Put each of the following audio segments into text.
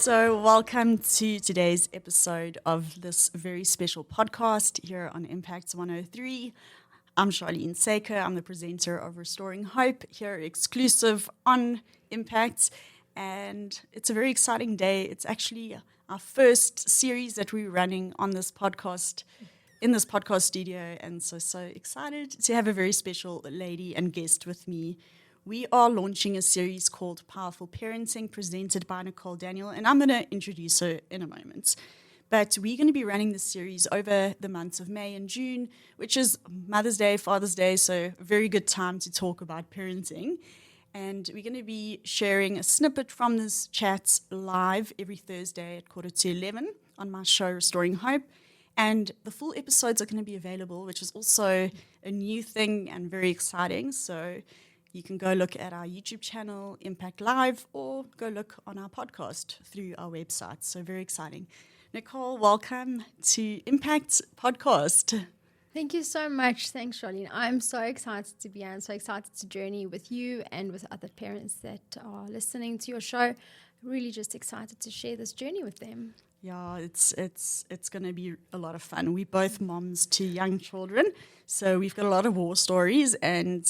So, welcome to today's episode of this very special podcast here on Impact 103. I'm Charlene Saker. I'm the presenter of Restoring Hope here exclusive on Impact. And it's a very exciting day. It's actually our first series that we're running on this podcast, in this podcast studio. And so excited to have a very special lady and guest with me. We are launching a series called Powerful Parenting, presented by Nicole Daniel, and I'm going to introduce her in a moment. But we're going to be running this series over the months of May and June, which is Mother's Day, Father's Day, so a very good time to talk about parenting. And we're going to be sharing a snippet from this chat live every Thursday at 11:15 on my show, Restoring Hope. And the full episodes are going to be available, which is also a new thing and very exciting. So you can go look at our YouTube channel, Impact Live, or go look on our podcast through our website. So very exciting. Nicole, welcome to Impact Podcast. Thank you so much. Thanks, Charlene. I'm so excited to be here and so excited to journey with you and with other parents that are listening to your show. Really just excited to share this journey with them. Yeah, it's going to be a lot of fun. We're both moms to young children, so we've got a lot of war stories, and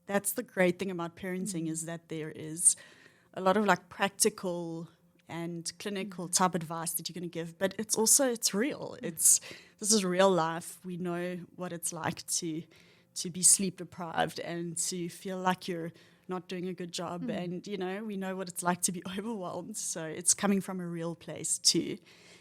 that's the great thing about parenting is that there is a lot of like practical and clinical type advice that you're going to give, but it's real. This is real life. We know what it's like to be sleep deprived and to feel like you're not doing a good job, and we know what it's like to be overwhelmed. So it's coming from a real place too.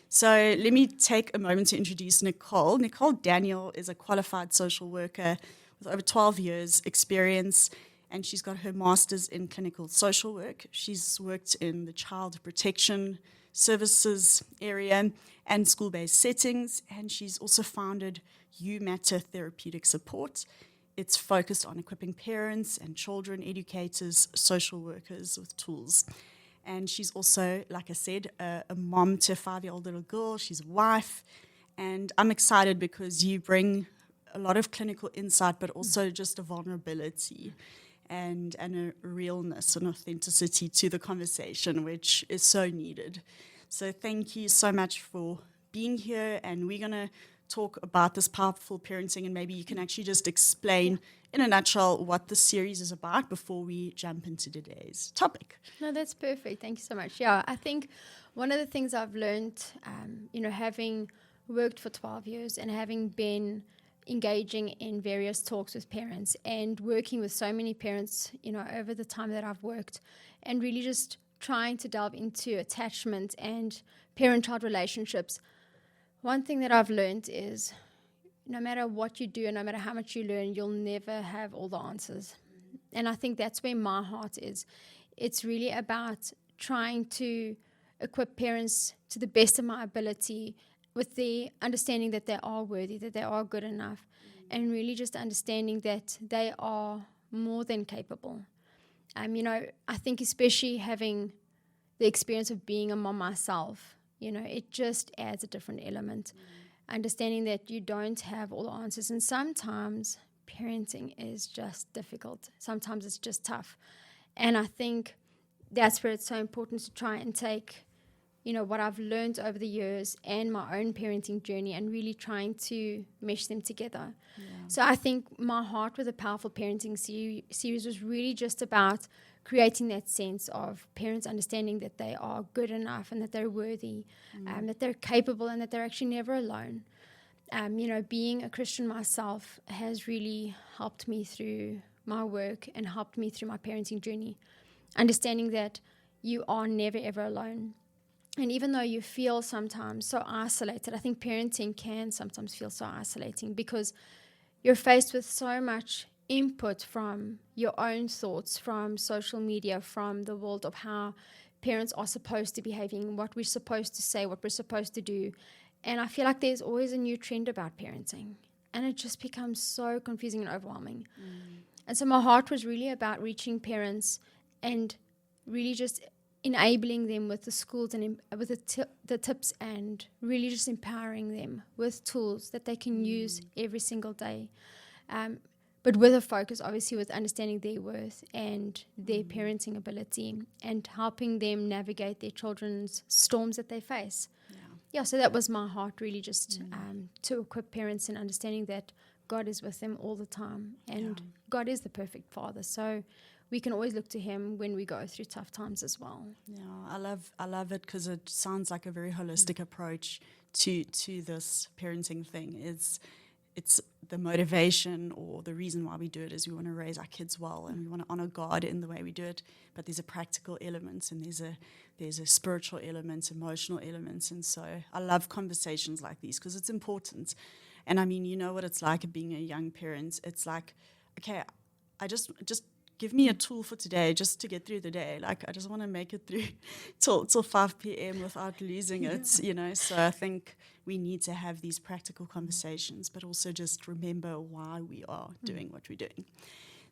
So let me take a moment to introduce Nicole. Nicole Daniel is a qualified social worker with over 12 years experience, and she's got her master's in clinical social work. She's worked in the child protection services area and school-based settings, and she's also founded You Matter Therapeutic Support. It's focused on equipping parents and children, educators, social workers with tools. And she's also, like I said, a mom to a 5-year-old little girl. She's a wife, and I'm excited because you bring a lot of clinical insight, but also just a vulnerability and a realness and authenticity to the conversation, which is so needed. So thank you so much for being here, and we're going to talk about this powerful parenting, and maybe you can actually just explain in a nutshell what the series is about before we jump into today's topic. No, that's perfect. Thank you so much. Yeah, I think one of the things I've learned, having worked for 12 years and having been engaging in various talks with parents and working with so many parents, over the time that I've worked, and really just trying to delve into attachment and parent-child relationships. One thing that I've learned is no matter what you do and no matter how much you learn, you'll never have all the answers. And I think that's where my heart is. It's really about trying to equip parents to the best of my ability with the understanding that they are worthy, that they are good enough, and really just understanding that they are more than capable. I think especially having the experience of being a mom myself, it just adds a different element. Understanding that you don't have all the answers, and sometimes parenting is just difficult. Sometimes it's just tough. And I think that's where it's so important to try and take what I've learned over the years and my own parenting journey and really trying to mesh them together. Yeah. So I think my heart with the Powerful Parenting series was really just about creating that sense of parents understanding that they are good enough and that they're worthy, that they're capable, and that they're actually never alone. Being a Christian myself has really helped me through my work and helped me through my parenting journey. Understanding that you are never, ever alone. And even though you feel sometimes so isolated, I think parenting can sometimes feel so isolating because you're faced with so much input from your own thoughts, from social media, from the world of how parents are supposed to be behaving, what we're supposed to say, what we're supposed to do. And I feel like there's always a new trend about parenting. And it just becomes so confusing and overwhelming. And so my heart was really about reaching parents and really just enabling them with the schools and with the tips, and really just empowering them with tools that they can use every single day. but with a focus, obviously, with understanding their worth and their parenting ability and helping them navigate their children's storms that they face. Yeah, so that was my heart, really, just to equip parents in understanding that God is with them all the time, and God is the perfect Father. So we can always look to Him when we go through tough times as well. Yeah, I love it because it sounds like a very holistic approach to this parenting thing. It's the motivation or the reason why we do it is we want to raise our kids well and we want to honor God in the way we do it. But there's a practical element and there's a spiritual element, emotional elements. And so I love conversations like these because it's important. And I mean, you know what it's like being a young parent. It's like, okay, I just give me a tool for today just to get through the day. Like, I just want to make it through till 5 p.m. without losing it, you know. So I think we need to have these practical conversations, but also just remember why we are doing what we're doing.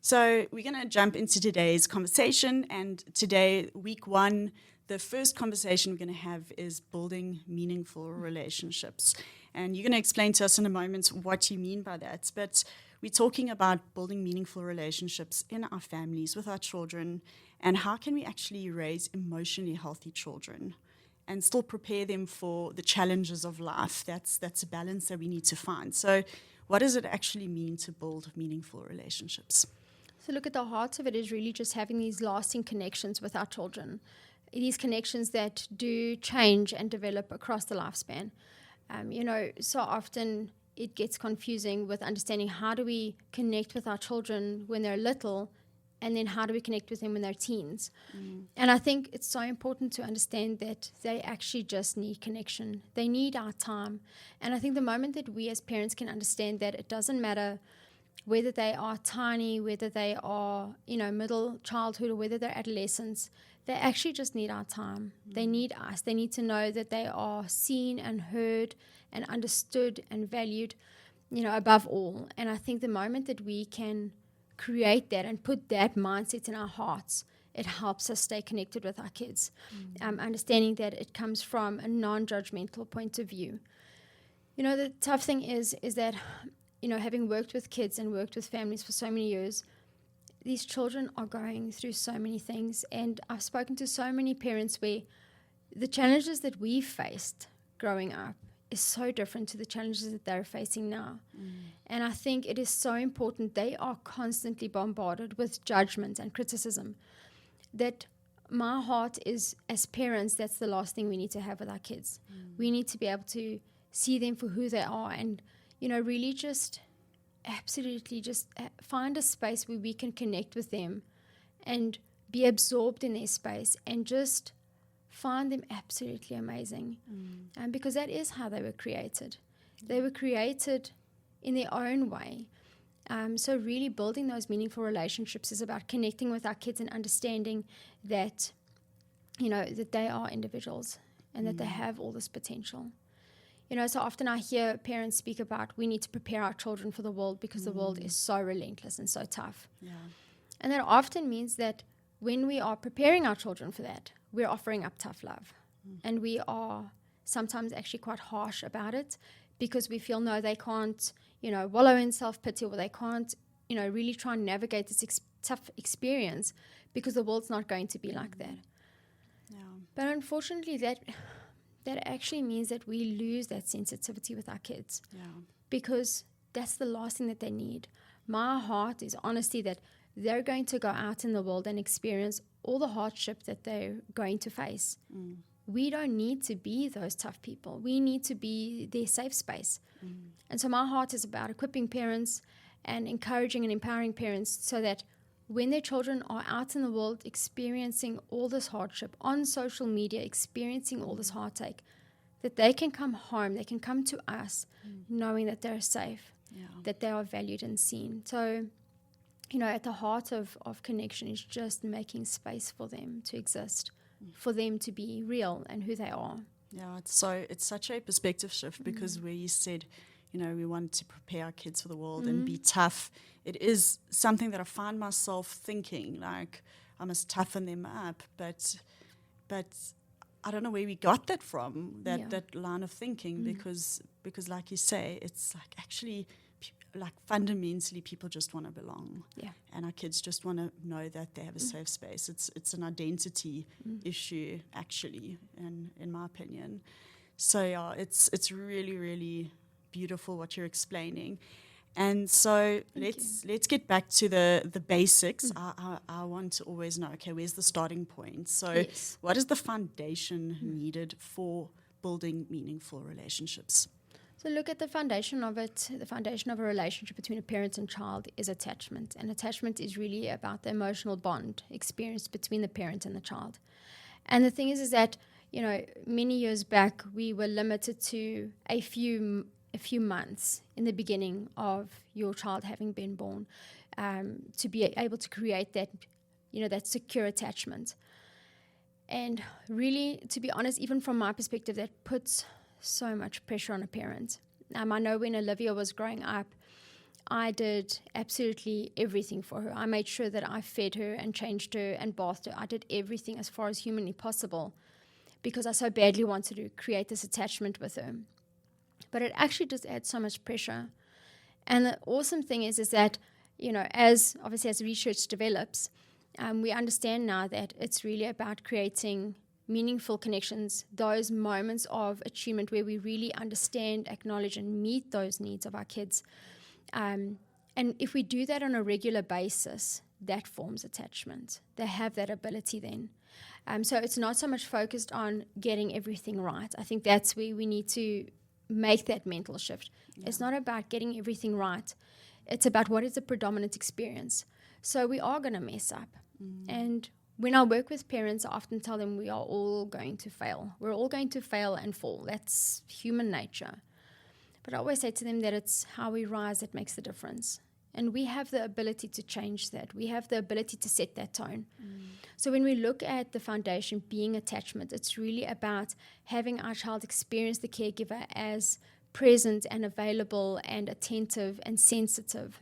So we're going to jump into today's conversation. And today, week 1, the first conversation we're going to have is building meaningful relationships. And you're going to explain to us in a moment what you mean by that. But we're talking about building meaningful relationships in our families, with our children, and how can we actually raise emotionally healthy children and still prepare them for the challenges of life. That's a balance that we need to find. So what does it actually mean to build meaningful relationships? So look, at the heart of it is really just having these lasting connections with our children, these connections that do change and develop across the lifespan. You know, so often it gets confusing with understanding how do we connect with our children when they're little, and then how do we connect with them when they're teens. And I think it's so important to understand that they actually just need connection. They need our time. And I think the moment that we as parents can understand that it doesn't matter whether they are tiny, whether they are, you know, middle childhood, or whether they're adolescents, they actually just need our time. They need us. They need to know that they are seen and heard and understood and valued, you know, above all. And I think the moment that we can create that and put that mindset in our hearts, it helps us stay connected with our kids. Understanding that it comes from a non-judgmental point of view. You know, the tough thing is that, you know, having worked with kids and worked with families for so many years, these children are going through so many things. And I've spoken to so many parents where the challenges that we faced growing up is so different to the challenges that they're facing now. And I think it is so important. They are constantly bombarded with judgment and criticism, that my heart is, as parents, that's the last thing we need to have with our kids. We need to be able to see them for who they are and, you know, really just absolutely just find a space where we can connect with them and be absorbed in their space and just find them absolutely amazing. Because that is how they were created. They were created in their own way. So really building those meaningful relationships is about connecting with our kids and understanding that, you know, that they are individuals and that they have all this potential. You know, so often I hear parents speak about we need to prepare our children for the world because the world is so relentless and so tough. And that often means that when we are preparing our children for that, we're offering up tough love. And we are sometimes actually quite harsh about it because we feel, no, they can't, you know, wallow in self-pity, or they can't, you know, really try and navigate this tough experience because the world's not going to be like that. But unfortunately, that actually means that we lose that sensitivity with our kids because that's the last thing that they need. My heart is honestly that they're going to go out in the world and experience all the hardship that they're going to face. We don't need to be those tough people. We need to be their safe space. And so my heart is about equipping parents and encouraging and empowering parents so that when their children are out in the world experiencing all this hardship, on social media experiencing all this heartache, that they can come home, they can come to us knowing that they're safe, that they are valued and seen. So, you know, at the heart of connection is just making space for them to exist, for them to be real and who they are. Yeah, it's such a perspective shift because where you said, you know, we want to prepare our kids for the world and be tough. It is something that I find myself thinking, like, I must toughen them up. But I don't know where we got that from, that line of thinking, because like you say, it's like actually like fundamentally people just want to belong. Yeah. And our kids just want to know that they have a safe space. It's an identity issue, actually, in my opinion. So yeah, it's really, really beautiful what you're explaining. And so let's get back to the basics. I want to always know, okay, where's the starting point? So Yes. what is the foundation needed for building meaningful relationships? So look at the foundation of it. The foundation of a relationship between a parent and child is attachment. And attachment is really about the emotional bond experienced between the parent and the child. And the thing is that, many years back, we were limited to a few months in the beginning of your child having been born, to be able to create that, that secure attachment. And really, to be honest, even from my perspective, that puts so much pressure on a parent. I know when Olivia was growing up, I did absolutely everything for her. I made sure that I fed her and changed her and bathed her. I did everything as far as humanly possible because I so badly wanted to create this attachment with her. But it actually just adds so much pressure. And the awesome thing is that, as research develops, we understand now that it's really about creating meaningful connections, those moments of achievement where we really understand, acknowledge, and meet those needs of our kids. And if we do that on a regular basis, that forms attachment. They have that ability then. So it's not so much focused on getting everything right. I think that's where we need to make that mental shift. Yeah. It's not about getting everything right. It's about what is the predominant experience. So we are going to mess up. And when I work with parents, I often tell them we are all going to fail. We're all going to fail and fall. That's human nature. But I always say to them that it's how we rise that makes the difference. And we have the ability to change that. We have the ability to set that tone. So when we look at the foundation being attachment, it's really about having our child experience the caregiver as present and available and attentive and sensitive.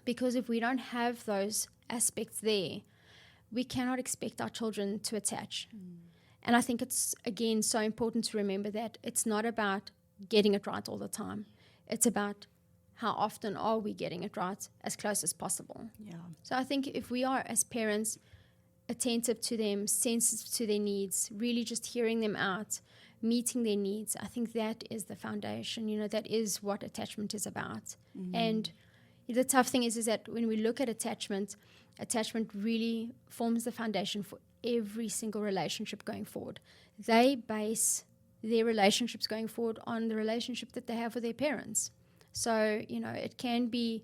Because if we don't have those aspects there, we cannot expect our children to attach. And I think it's, again, so important to remember that it's not about getting it right all the time. It's about how often are we getting it right as close as possible. Yeah. So I think if we are, as parents, attentive to them, sensitive to their needs, really just hearing them out, meeting their needs, I think that is the foundation. That is what attachment is about. And the tough thing is that when we look at attachment really forms the foundation for every single relationship going forward. They base their relationships going forward on the relationship that they have with their parents. So, it can be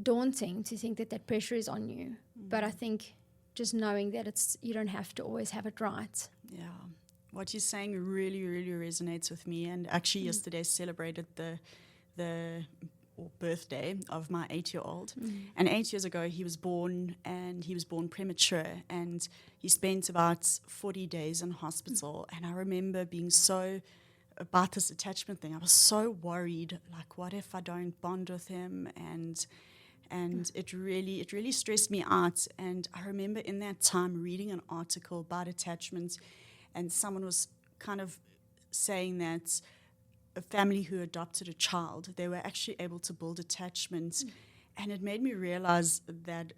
daunting to think that pressure is on you. But I think just knowing that you don't have to always have it right. Yeah. What you're saying really, really resonates with me. And actually yesterday celebrated the birthday of my 8-year-old. And 8 years ago he was born, and he was born premature, and he spent about 40 days in hospital. And I remember being so about this attachment thing. I was so worried, like, what if I don't bond with him? And it really stressed me out. And I remember in that time reading an article about attachment, and someone was kind of saying that a family who adopted a child, they were actually able to build attachment. And it made me realize that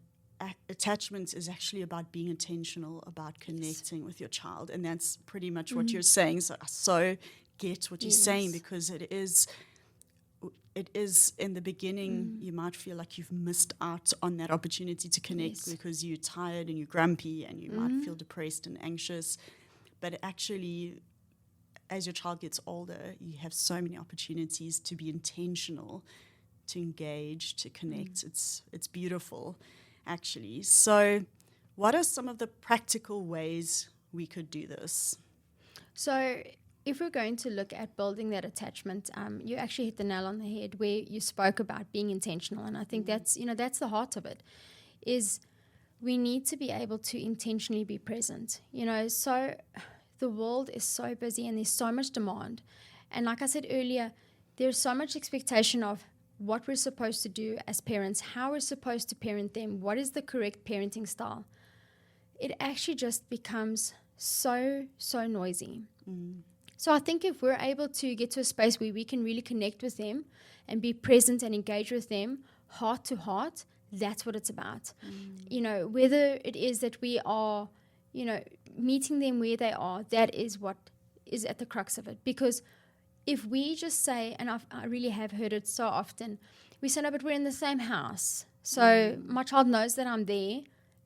attachment is actually about being intentional, about connecting with your child. And that's pretty much what you're saying. So get what you're saying, because it is in the beginning, you might feel like you've missed out on that opportunity to connect because you're tired and you're grumpy and you might feel depressed and anxious. But actually, as your child gets older, you have so many opportunities to be intentional, to engage, to connect. It's beautiful, actually. So what are some of the practical ways we could do this? So if we're going to look at building that attachment, you actually hit the nail on the head where you spoke about being intentional. And I think that's the heart of it, is we need to be able to intentionally be present. So the world is so busy and there's so much demand. And like I said earlier, there's so much expectation of what we're supposed to do as parents, how we're supposed to parent them, what is the correct parenting style. It actually just becomes so noisy. So I think if we're able to get to a space where we can really connect with them and be present and engage with them heart to heart, that's what it's about. You know, whether it is that we are, you know, meeting them where they are, that is what is at the crux of it. Because if we just say, and I really have heard it so often, we say, no, but we're in the same house. So my child knows that I'm there,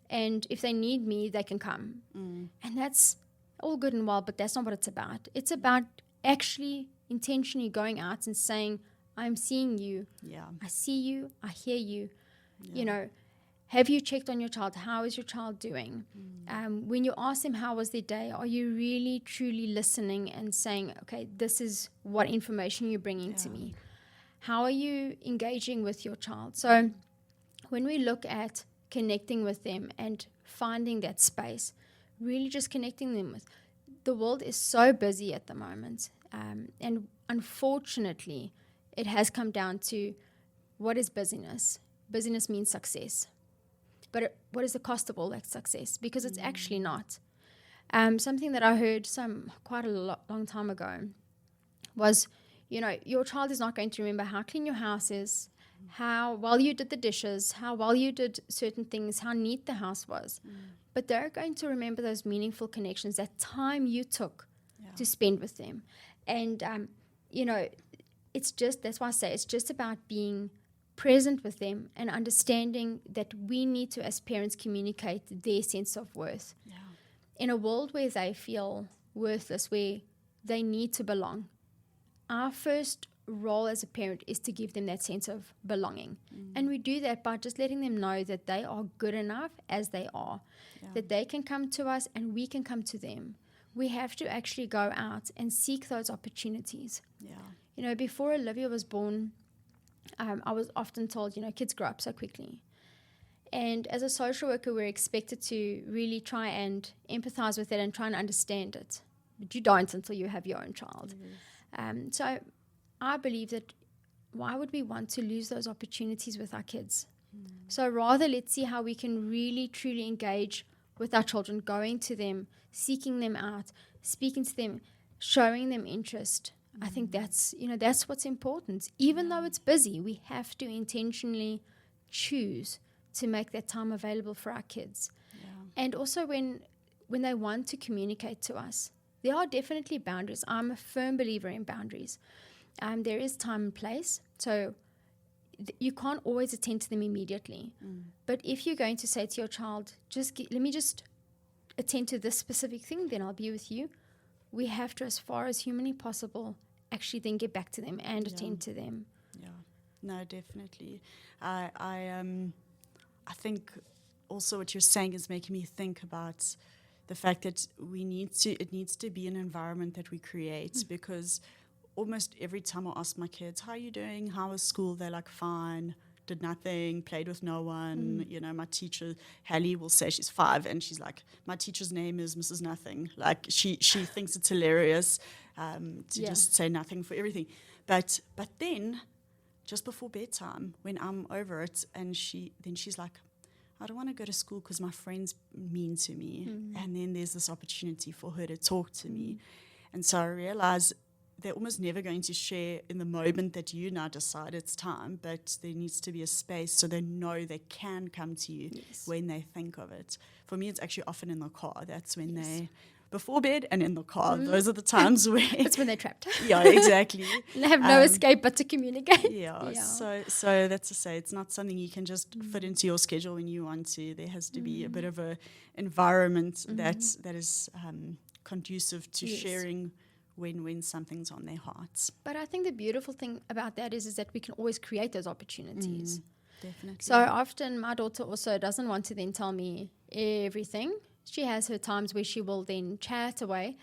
and if they need me, they can come. And that's all good and well, but that's not what it's about. It's about actually intentionally going out and saying, I'm seeing you. Yeah. I see you. I hear you. You know, have you checked on your child? How is your child doing? When you ask them how was their day, are you really, truly listening and saying, okay, this is what information you're bringing to me? How are you engaging with your child? So when we look at connecting with them and finding that space, really just connecting them with, the world is so busy at the moment. And unfortunately, it has come down to, what is busyness? Busyness means success. But what is the cost of all that success? Because it's actually not. Something that I heard quite a long time ago was, you know, your child is not going to remember how clean your house is, how well you did the dishes, how well you did certain things, how neat the house was. But they're going to remember those meaningful connections, that time you took to spend with them. And, you know, that's why I say it's just about being present with them and understanding that we need to, as parents, communicate their sense of worth. Yeah. In a world where they feel worthless, where they need to belong, our first role as a parent is to give them that sense of belonging. And we do that by just letting them know that they are good enough as they are, that they can come to us and we can come to them. We have to actually go out and seek those opportunities. Yeah. You know, before Olivia was born, I was often told, you know, kids grow up so quickly. And as a social worker, we're expected to really try and empathize with it and try and understand it. But you don't until you have your own child. So I believe that why would we want to lose those opportunities with our kids? So rather, let's see how we can really, truly engage with our children, going to them, seeking them out, speaking to them, showing them interest. I think that's what's important. Even though it's busy, we have to intentionally choose to make that time available for our kids. And also when they want to communicate to us, there are definitely boundaries. I'm a firm believer in boundaries. There is time and place. So you can't always attend to them immediately. But if you're going to say to your child, let me just attend to this specific thing, then I'll be with you. We have to, as far as humanly possible, actually then get back to them and attend to them. Yeah, no, definitely. I think also what you're saying is making me think about the fact that it needs to be an environment that we create, because almost every time I ask my kids, how are you doing? How was school? They're like, fine, did nothing, played with no one. You know, my teacher, Hallie, will say she's 5 and she's like, my teacher's name is Mrs. Nothing. She thinks it's hilarious to just say nothing for everything. But then just before bedtime, when I'm over it, and she's like, I don't want to go to school because my friend's mean to me. And then there's this opportunity for her to talk to me. And so I realize they're almost never going to share in the moment that you now decide it's time, but there needs to be a space so they know they can come to you when they think of it. For me, it's actually often in the car. That's when they, before bed and in the car, those are the times where... That's when they're trapped. Yeah, exactly. They have no escape but to communicate. Yeah. So that's to say, it's not something you can just fit into your schedule when you want to. There has to be a bit of a environment that is conducive to sharing when something's on their hearts. But I think the beautiful thing about that is that we can always create those opportunities. Definitely. So often my daughter also doesn't want to then tell me everything. She has her times where she will then chat away.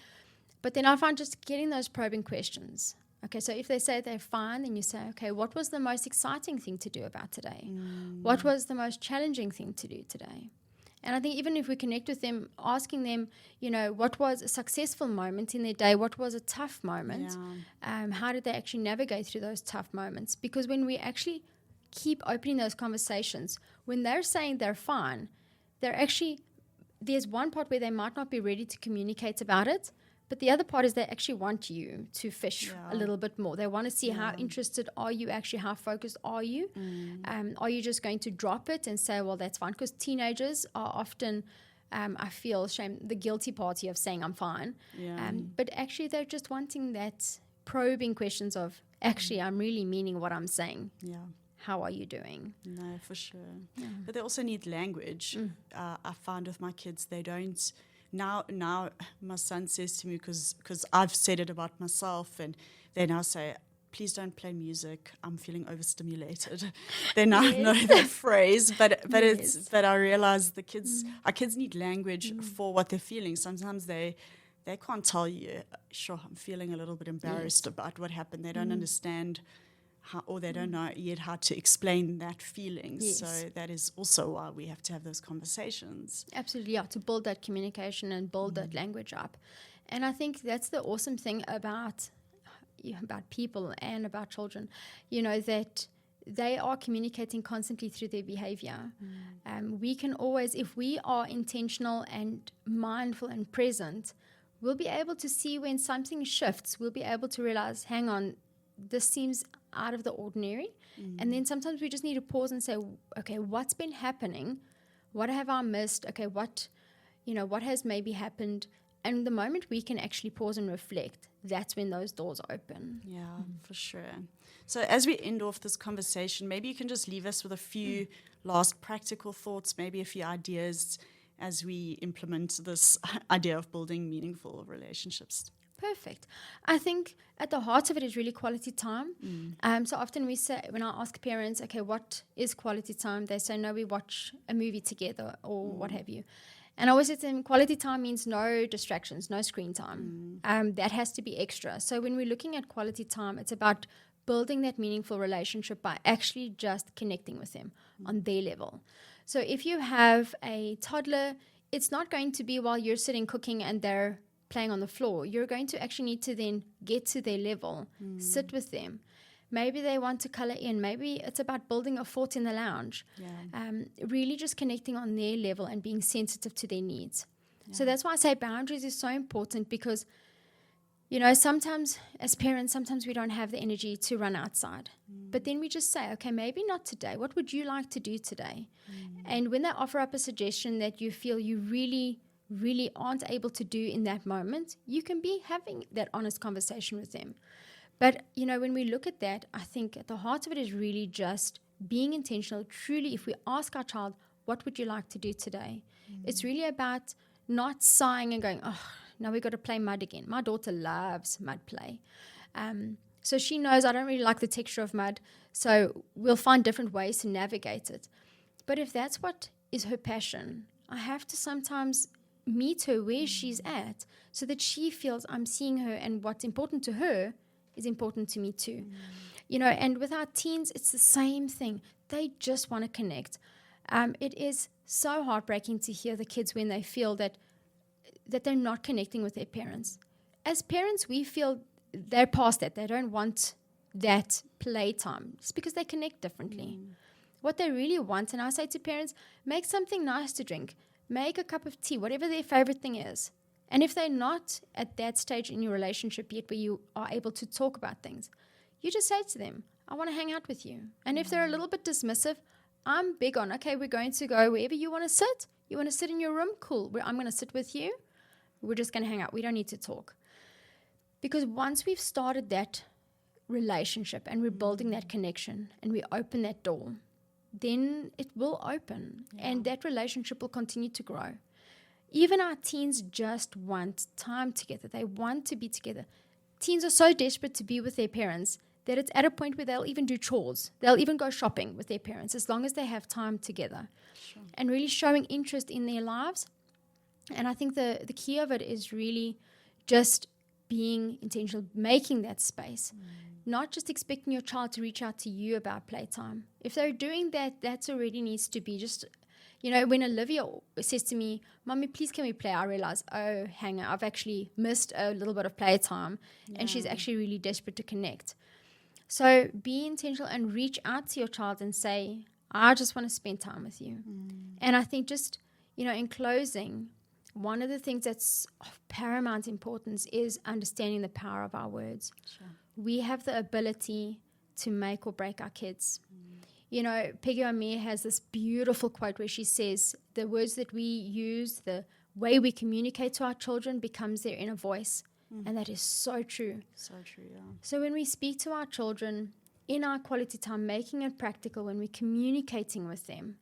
But then I find just getting those probing questions. Okay, so if they say they're fine, then you say, okay, what was the most exciting thing to do about today? What was the most challenging thing to do today? And I think even if we connect with them, asking them, you know, what was a successful moment in their day? What was a tough moment? How did they actually navigate through those tough moments? Because when we actually keep opening those conversations, when they're saying they're fine, there's one part where they might not be ready to communicate about it, But the other part is they actually want you to fish Yeah. a little bit more. They want to see how Yeah. interested are you actually, how focused are you? Are you just going to drop it and say, well, that's fine? Because teenagers are often, I feel shame, the guilty party of saying I'm fine. Yeah. But actually they're just wanting that probing questions of, actually, I'm really meaning what I'm saying. Yeah. How are you doing? No, for sure. But they also need language. I find with my kids, they don't. Now my son says to me, because I've said it about myself, and they now say, please don't play music, I'm feeling overstimulated. They now know that phrase, but I realize our kids need language for what they're feeling. Sometimes they can't tell you, sure, I'm feeling a little bit embarrassed about what happened. They don't understand how, or they don't know yet how to explain that feeling. Yes. So that is also why we have to have those conversations. Absolutely, yeah, to build that communication and build that language up. And I think that's the awesome thing about people and about children, that they are communicating constantly through their behavior. We can always, if we are intentional and mindful and present, we'll be able to see when something shifts. We'll be able to realize, hang on, this seems out of the ordinary. And then sometimes we just need to pause and say, okay, what's been happening? What have I missed? Okay, what has maybe happened? And the moment we can actually pause and reflect, that's when those doors open. Yeah, for sure. So as we end off this conversation, maybe you can just leave us with a few last practical thoughts, maybe a few ideas as we implement this idea of building meaningful relationships. Perfect. I think at the heart of it is really quality time. So often we say, when I ask parents, okay, what is quality time? They say, no, we watch a movie together or what have you. And I always say to them, quality time means no distractions, no screen time. That has to be extra. So when we're looking at quality time, it's about building that meaningful relationship by actually just connecting with them on their level. So if you have a toddler, it's not going to be while you're sitting cooking and they're playing on the floor. You're going to actually need to then get to their level, sit with them. Maybe they want to color in. Maybe it's about building a fort in the lounge. Really just connecting on their level and being sensitive to their needs. So that's why I say boundaries is so important, because sometimes as parents, sometimes we don't have the energy to run outside. But then we just say, okay, maybe not today. What would you like to do today? And when they offer up a suggestion that you feel you really aren't able to do in that moment, you can be having that honest conversation with them. But, when we look at that, I think at the heart of it is really just being intentional. Truly, if we ask our child, what would you like to do today? It's really about not sighing and going, oh, now we've got to play mud again. My daughter loves mud play. So she knows I don't really like the texture of mud, so we'll find different ways to navigate it. But if that's what is her passion, I have to sometimes meet her where she's at so that she feels I'm seeing her, and what's important to her is important to me too. And with our teens, it's the same thing. They just want to connect. It is so heartbreaking to hear the kids when they feel that they're not connecting with their parents. As parents, we feel they're past that. They don't want that playtime. It's because they connect differently. What they really want, and I say to parents, make something nice to drink. Make a cup of tea, whatever their favorite thing is. And if they're not at that stage in your relationship yet where you are able to talk about things, you just say to them, I want to hang out with you. And if they're a little bit dismissive, I'm big on, okay, we're going to go wherever you want to sit. You want to sit in your room? Cool. I'm going to sit with you. We're just going to hang out. We don't need to talk. Because once we've started that relationship and we're building that connection and we open that door, then it will open and that relationship will continue to grow. Even our teens just want time together. They want to be together. Teens are so desperate to be with their parents that it's at a point where they'll even do chores. They'll even go shopping with their parents as long as they have time together. Sure. And really showing interest in their lives. And I think the key of it is really just being intentional, making that space. Not just expecting your child to reach out to you about playtime. If they're doing that, that already needs to be just, when Olivia says to me, Mommy, please can we play? I realize, oh, hang on, I've actually missed a little bit of playtime. And she's actually really desperate to connect. So be intentional and reach out to your child and say, I just want to spend time with you. And I think just, in closing, one of the things that's of paramount importance is understanding the power of our words. Sure. We have the ability to make or break our kids. You know, Peggy O'Meara has this beautiful quote where she says, the words that we use, the way we communicate to our children becomes their inner voice. And that is so true. So true, yeah. So when we speak to our children in our quality time, making it practical, when we're communicating with them,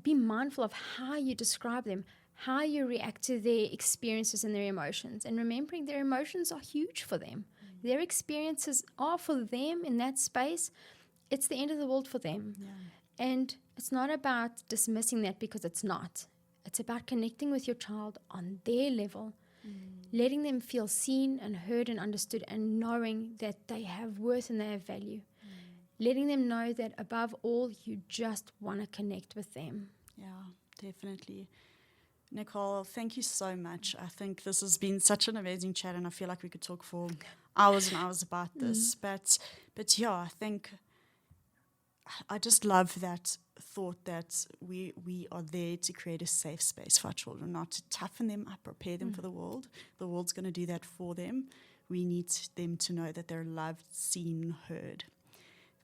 be mindful of how you describe them, how you react to their experiences and their emotions, and remembering their emotions are huge for them. Their experiences are for them in that space. It's the end of the world for them. Yeah. And it's not about dismissing that, because it's not. It's about connecting with your child on their level, letting them feel seen and heard and understood, and knowing that they have worth and they have value. Letting them know that above all, you just want to connect with them. Yeah, definitely. Nicole, thank you so much. I think this has been such an amazing chat, and I feel like we could talk for hours and hours about this. But yeah, I think I just love that thought that we are there to create a safe space for our children, not to toughen them up, prepare them for the world. The world's going to do that for them. We need them to know that they're loved, seen, heard.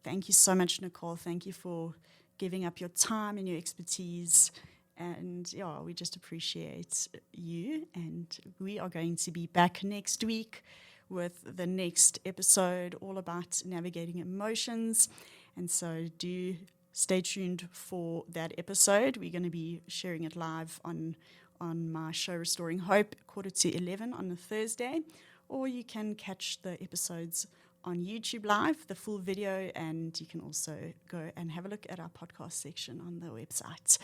Thank you so much, Nicole. Thank you for giving up your time and your expertise. And yeah, we just appreciate you. And we are going to be back next week with the next episode all about navigating emotions. And so do stay tuned for that episode. We're going to be sharing it live on my show Restoring Hope, 11:15 on a Thursday. Or you can catch the episodes on YouTube Live, the full video, and you can also go and have a look at our podcast section on the website.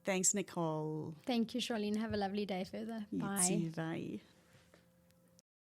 Thanks, Nicole. Thank you, Charlene. Have a lovely day further. You Bye. too, bye.